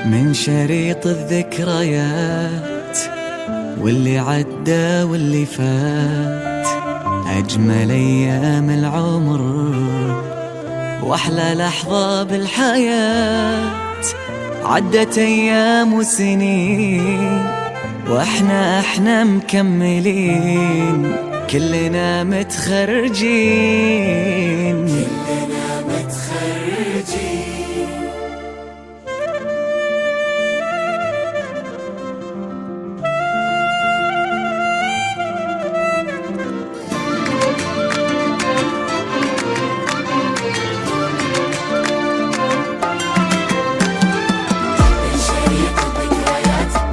من شريط الذكريات واللي عدى واللي فات، أجمل أيام العمر وأحلى لحظة بالحياة. عدت أيام وسنين وإحنا مكملين، كلنا متخرجين.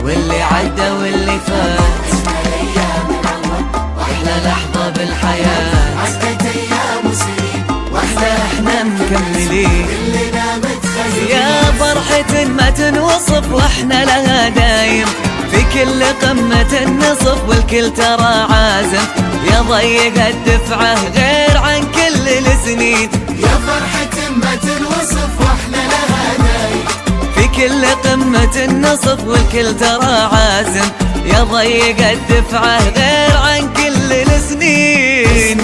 واللي عدى واللي فات، واحلى لحظة بالحياة. عدت ايام وسنين واحنا مكملين، كلنا متخيلين. يا فرحة ما تنوصف واحنا لها دايم، في كل قمة نصف والكل ترى عازم. يا ضيق الدفعة غير عن كل السنين، يا فرحة ما تنوصف واحنا لها دايم، في كل قمة نصف والكل ترى عازم. يا ضيق الدفعة غير عن كل السنين.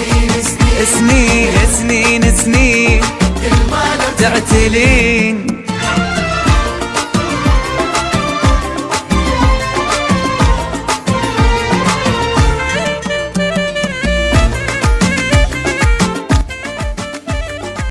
سنين سنين سنين كل ما لو تعتلين.